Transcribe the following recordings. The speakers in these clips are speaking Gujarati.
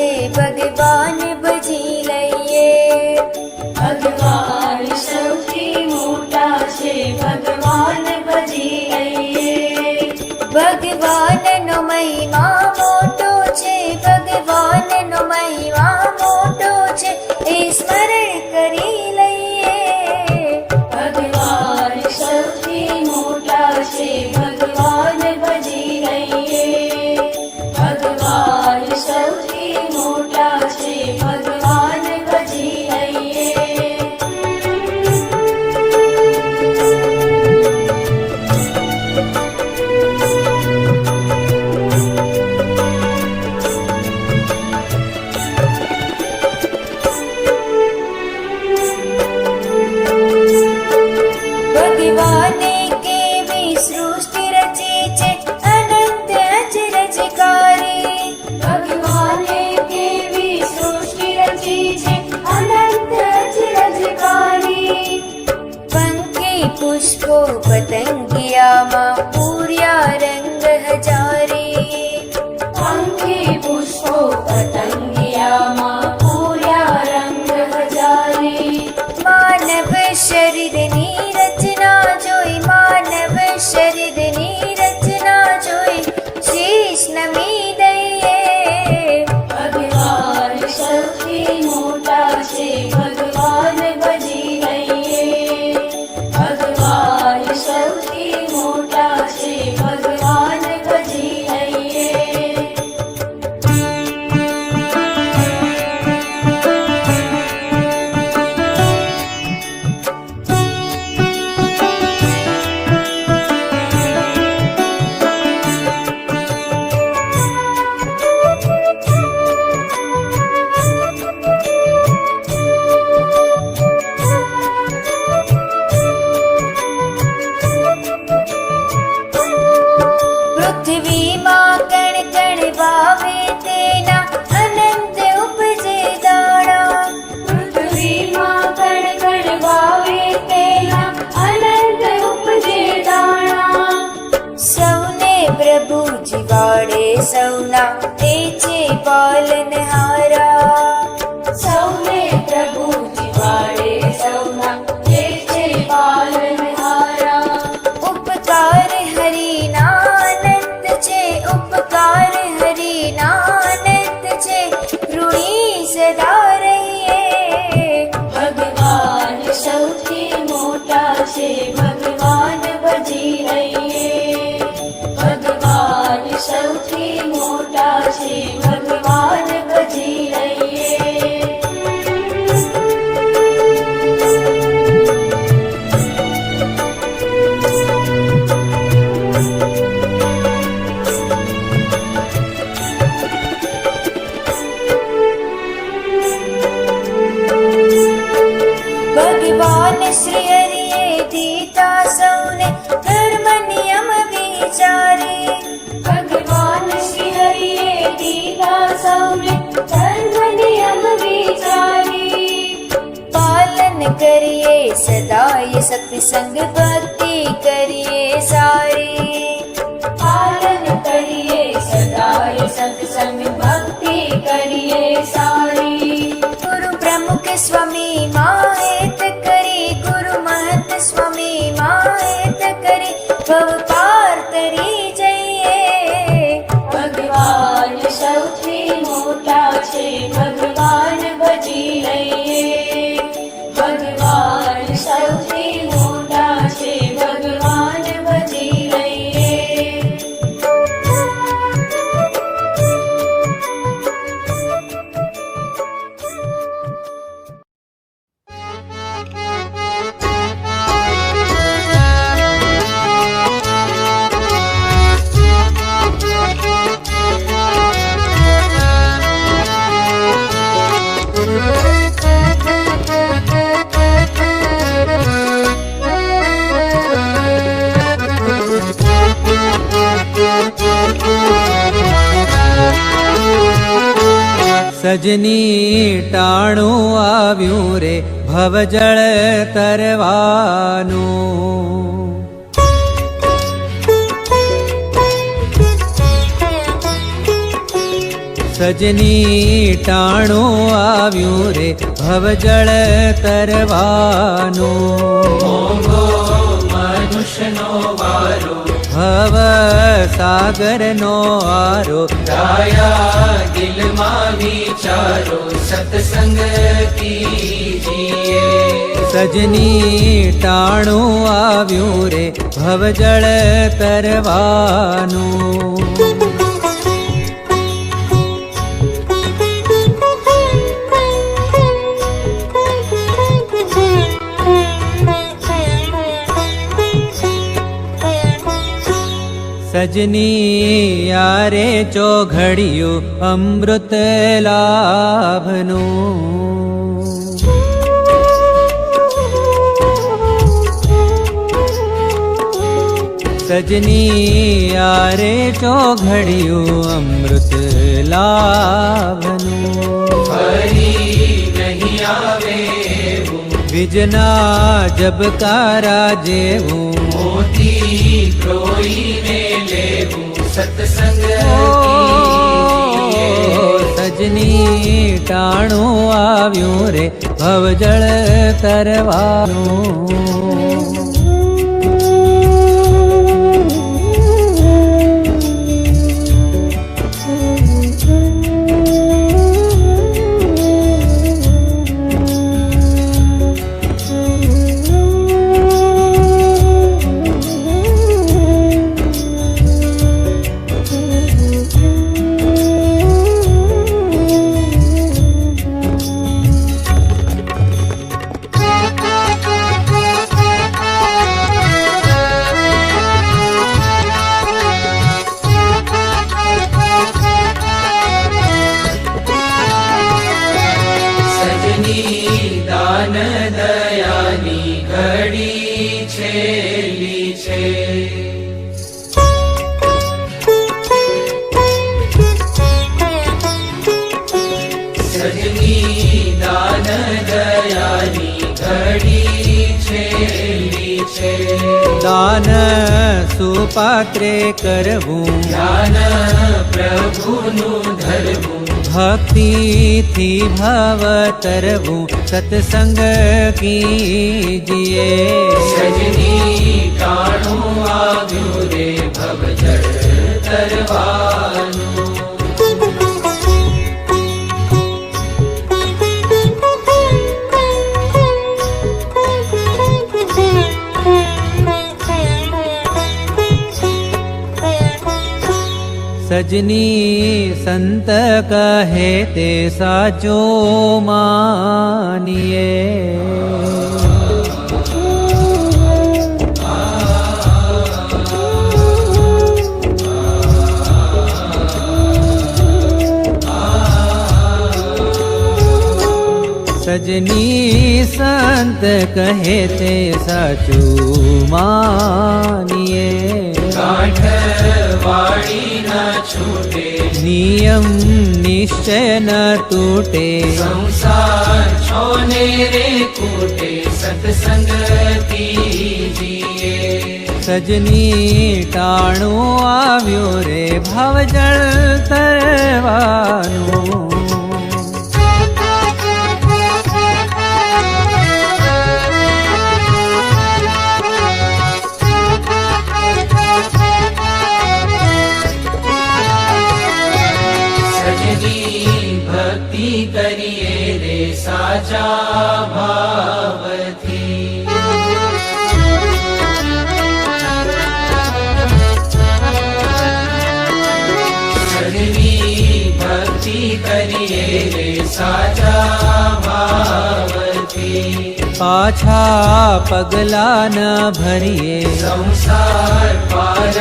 છે ભગવાન ભજી લઈએ. ભગવાન સૌથી મોટા છે, ભગવાન ભજી લઈએ. ભગવાનનો મહિમા મોટો છે, ભગવાનનો મહિમા મોટો છે, એ સ્મરણ કરી લઈએ. ભગવાન સૌથી મોટા છે, ભગવાન ભજી લઈએ. ભગવાન સૌથી મોટા છે, ભગવાન ભજી લઈએ. ભગવાને કેવી સૃષ્ટિ રચી છે, અનંત અચરજકારી. ભગવાને કેવી સૃષ્ટિ રચી છે, અનંત અચરજકારી. પંખી પુષ્પો પતંગિયામાં પૂર્યા રંગ હજારી. પંખી પુષ્પો પતંગિયામાં પૂર્યા રંગ હજારી. માનવ શરીરની રચના જોઈ, માનવ શરીરની રચના જોઈ, શીશ નમી દઈએ. ભગવાન સૌથી મોટા છે, ભગવાન ભજી લઈએ. ભગવાન સૌથી મોટા છે, ભગવાન ભજી લઈએ. પૃથ્વીમાં કણ કણ વાવે તેના અનંત ઉપજે દાણા. પૃથ્વીમાં કણ કણ વાવે તેના અનંત ઉપજે દાણા. સૌને પ્રભુ જીવાડે, સૌના તે છે પાલનહારા. સૌને પ્રભુ જીવાડે, સૌના તે છે પાલનહારા. ઉપકાર હરિના અનંત છે, ઉપકાર હરિના અનંત છે, ઋણી સદા રહીએ. ભગવાન સૌથી મોટા છે, ભગવાન ભજી લઈએ. ભગવાન સૌથી મોટા છે, ભગવાન ભજી લઈએ. ભગવાન શ્રી હરિએ દીધા સૌને ધર્મ નિયમ વિચારી. ભગવાન શ્રી હરિએ દીધા સૌને ધર્મ નિયમ વિચારી. પાલન કરીએ સદાય સત્સંગ ભક્તિ કરીએ સારી. પાલન કરીએ સદાય સત્સંગ ભક્તિ કરીએ સારી. ગુરુ પ્રમુખ સ્વામી માહિત કરી, ગુરુ મહંત સ્વામી માહિત કરી, ભવ પાર તરી જઈએ. ભગવાન સૌથી મોટા છે, ભગવાન ભજી લઈએ. ભગવાન સૌથી મોટા છે, ભગવાન ભજી લઈએ. સજની ટાણું આવ્યું રે ભવજળ તરવાનું. સજની ટાણું આવ્યું રે ભવજળ તરવાનું. મોંઘો મનુષ્યનો વારો, ભવ સાગરનો આરો, ગાયા દિલમાં વિચારો, સત્સંગ કીજીએ. સજની ટાણું આવ્યું રે ભવજળ તરવાનું. સજની યારે ચોઘડિયું અમૃત લાભનું. સજની યારે ચોઘડિયું અમૃત લાભનું. ફરી નહીં આવે વિજના જબકારા જેવું મોતી પ્રોઈને લેવું, સત્સંગ કીજીએ. સજની ટાણું આવ્યું રે ભવજળ તરવાનું. દાન દયાની ઘડી છેલ્લી છે. સજની દાન દયાની ઘડી છેલ્લી છે. દાન સુપાત્રે કરવું, જ્ઞાન પ્રભુનું ધરવું, ભક્તિથી ભાવ તરવું, સત્સંગ કીજીએ. સજની ટાણું આવ્યું રે ભવજળ તરવાનું. સજની સંત કહે તે સાચો માનીએ. સજની સંત કહે તે સાચું માનીએ. ગાંઠ વાળી ન છૂટે, નિયમ નિશ્ચય ન તૂટે. સંસાર છોને રે કૂટે, સત્સંગ કીજીએ. સજની ટાણું આવ્યું રે ભવજળ તરવાનું. ભક્તિ કરીએ રે સાચા ભાવથી. સજની ભક્તિ કરીએ રે સાચા ભાવથી. પાછા પગલા ન ભરીએ, સંસાર પાર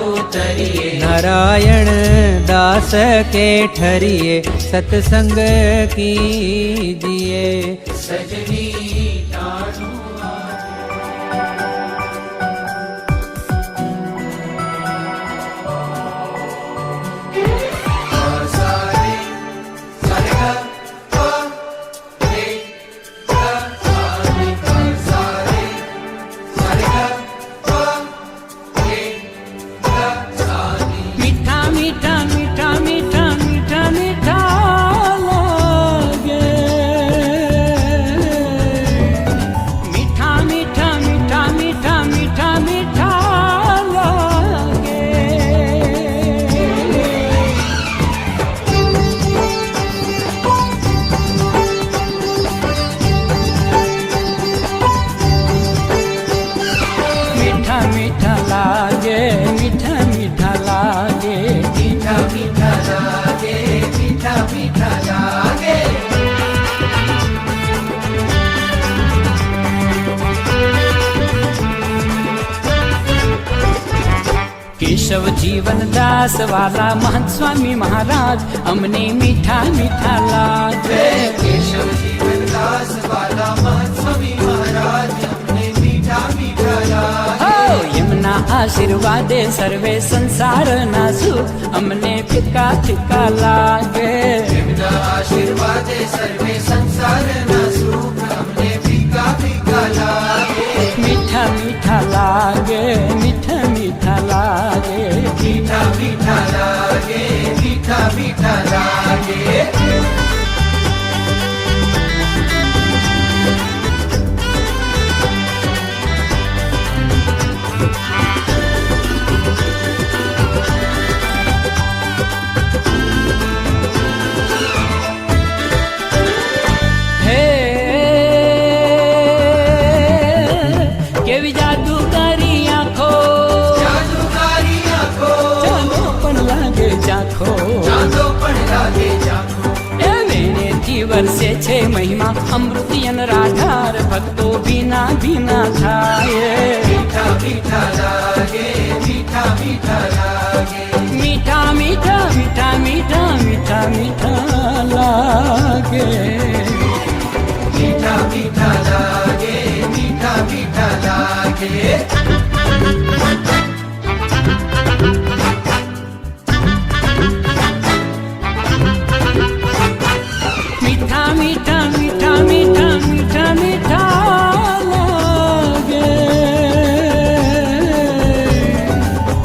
ઉતરીએ. નારાયણ દાસ કે ઠરીએ, સત્સંગ કીજીએ. સજની ટાણું મીઠા મીઠા મીઠા મીઠા મીઠા મીઠા જીવન દાસ વાલા મહંત સ્વામી મહારાજ અમને મીઠા મીઠા લાગે. કેશવ જીવનદાસ વાલા મહંત સ્વામી મહારાજ અમને મીઠા મીઠા લાગે. હો, એમના આશીર્વાદે સર્વે સંસારના સુખ અમને ફિક્કા ફિક્કા લાગે. એમના આશીર્વાદે સર્વે સંસારના સુખ અમને ફીકા ફીકા લાગે. મીઠા મીઠા લાગે, મીઠા મીઠા લાગે. મીઠા મીઠા લાગે, મીઠા મીઠા લાગે. હે કેવી જાદુગરી આંખો, જાદુગારી આંખો, ચાંદો પણ લાગે ઝાંખો. ચાંદો પણ લાગે ઝાંખો. એ વેણેથી વરસે છે મહિમા અમૃતિયન રાધાર ભક્તો ભીના ભીના થાય. મીઠા મીઠા લાગે, મીઠા મીઠા લાગે. મીઠા મીઠા મીઠા મીઠા મીઠા મીઠા લાગે. મીઠા મીઠા લાગે, મીઠા મીઠા લાગે. મીઠા મીઠા મીઠા મીઠા મીઠા મીઠા લાગે.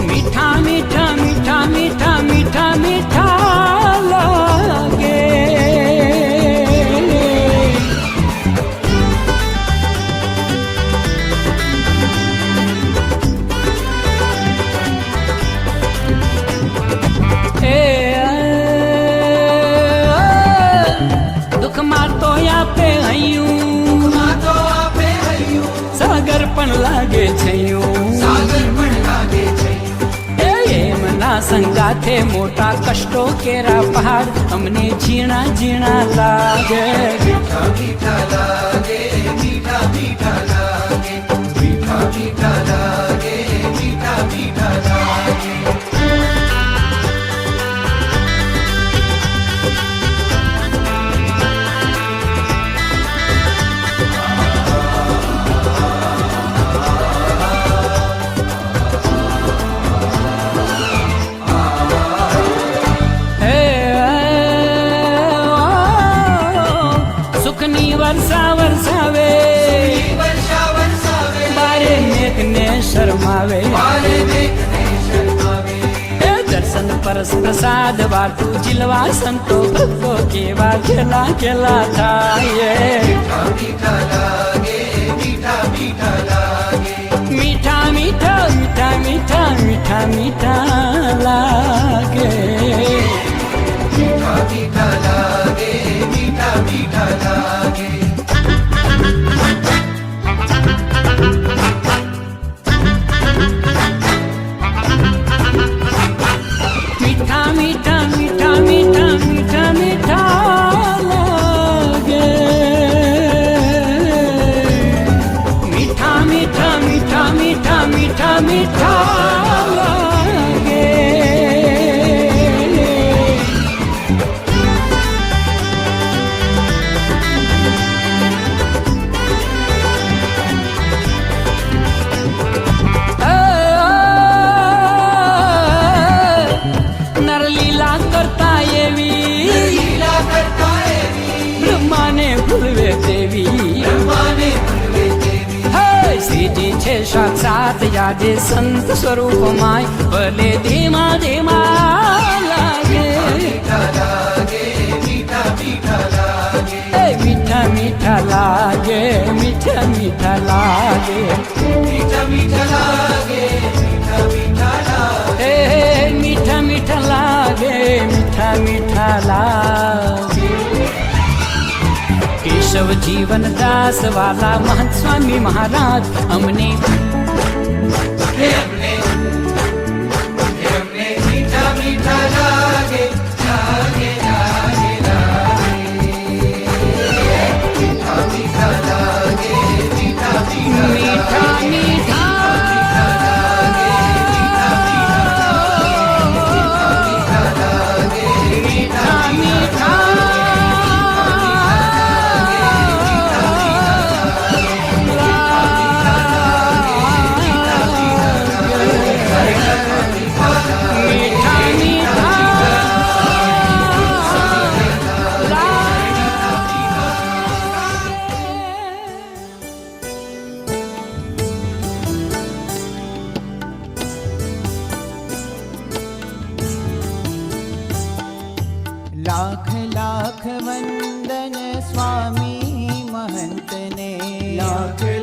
મીઠા મીઠા મીઠા મીઠા મીઠા મીઠા લાગે. દુઃખમાં તો આપે હૈયું, માં તો આપે હૈયું, સાગર પણ લાગે છે સાગર પણ લાગે છે. એમના સંગાથે મોટા કષ્ટો કેરા પહાડ અમને ઝીણા ઝીણા લાગે. મીઠા મીઠા લાગે, મીઠા મીઠા લાગે. મીઠા મીઠા લાગે, મીઠા મીઠા લાગે. હે સુખની વર્ષા વરસાવે, વર્ષા વરસાવે, બારે મેઘને શરમાવે. બારે મેઘને શરમાવે. હે દર્શન પરસ પ્રસાદ વાટું જીલવા સંતો ભક્તો કેવા ખેલા ખેલા થાય. મીઠા મીઠા લાગે, મીઠા મીઠા લાગે. મીઠા મીઠા મીઠા મીઠા મીઠા મીઠા લાગે. મીઠા મીઠા લાગે, મીઠા મીઠા લાગે. મીઠા મીઠા મીઠા મીઠા મીઠા મીઠા લાગે. મીઠા મીઠા મીઠા મીઠા મીઠા મીઠા લાગે. નરલીલા કરતા એવી, લીલા કરતા એવી, બ્રહ્માને ભૂલવે તેવી. બ્રહ્માને ભૂલવે તેવી. હે શ્રીજી છે સાક્ષાત યાદે સંત સ્વરૂપમાય ભલે ધીમા ધીમા લાગે. મીઠા લાગે, મીઠા મીઠા લાગે. મીઠા મીઠા લાગે, મીઠા મીઠા લાગે. મીઠા મીઠા લાગે, મીઠા મીઠા લાગે. મીઠા મીઠા લાગે, મીઠા મીઠા લાગે. કેશવ જીવન દાસ વાલા મહંત સ્વામી મહારાજ અમને એમને મીઠા મીઠા લાગે, લાગે લાગે લાગે. મીઠા મીઠા લાગે, મીઠા મીઠા મીઠા મીઠા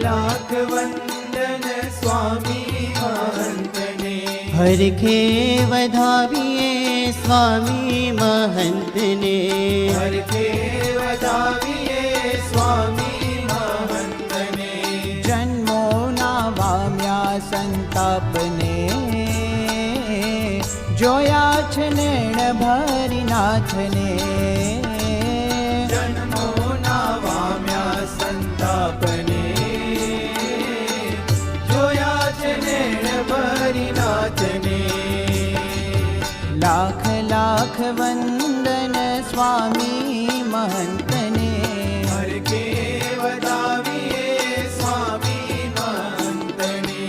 લાખ વંદન સ્વામી મહંતને. હરખે વધાવીએ સ્વામી મહંતને. હરખે વધાવીએ સ્વામી મહંતને. જન્મોના વામ્યા સંતાપને જોયા છે નેણ ભરી નાથને. જન્મોના વામ્યા સંતાપને જોયા છે નેણ ભરી નાથને. લાખ લાખ વંદન સ્વામી મહંતને. હરખે વધાવીએ સ્વામી મહંતને.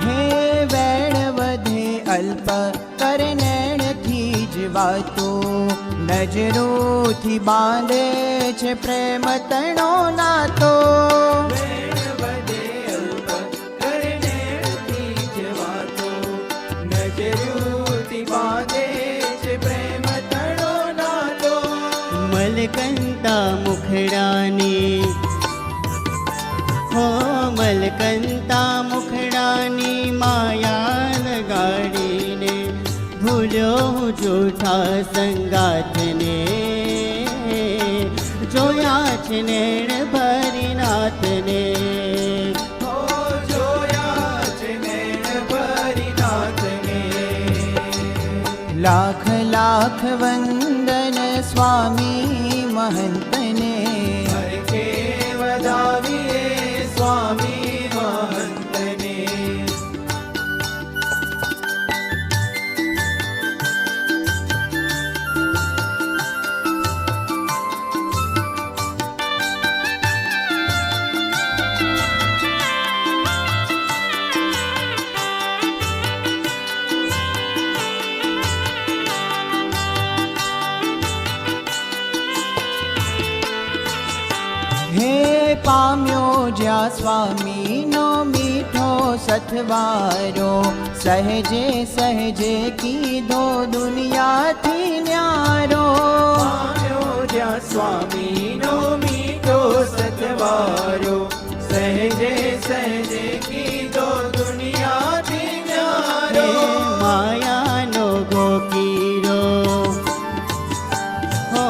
હે વેણ વધે અલ્પ કરનેણથી જ વાતો નજરોથી બાંધે છે પ્રેમ તણો નાતો. વેણ વધે અલ્પ કરનેણથી જ વાતો નજરોથી બાંધે છે પ્રેમ તણો નાતો. મલકંતા મુખડાની હો મલકંતા મુખડાની માયા લગાડીને ભૂલ્યો હું જૂઠા સંગાથને. જોયા છે નેણ ભરી નાથને. હો જોયા છે નેણ ભરી નાથને. લાખ લાખ વંદન સ્વામી મહંતને. હરખે વધાવીએ સ્વામી મહંતને. હે પામ્યો જ્યાં સ્વામીનો મીઠો સથવારો સહેજે સહેજે કીધો દુનિયાથી ન્યારો. પામ્યો જ્યાં સ્વામીનો મીઠો સતવારો સહેજે સહેજે કીધો દુનિયાથી હે ન્યારો. માયાનો ગોકીરો હો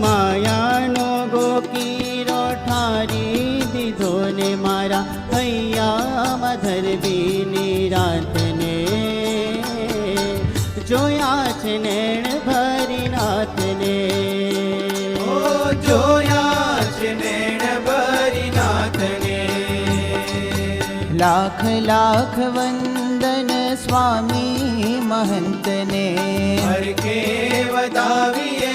માયાનો ગોકીરો ઠારી દીધો ને મારા હૈયામાં ધરબીની રાતને. જોયા છે નેણ ભરી નાથને. ઓ જોયા છે નેણ ભરી નાથને. લાખ લાખ વંદન સ્વામી મહંતને. હરખે વધાવીએ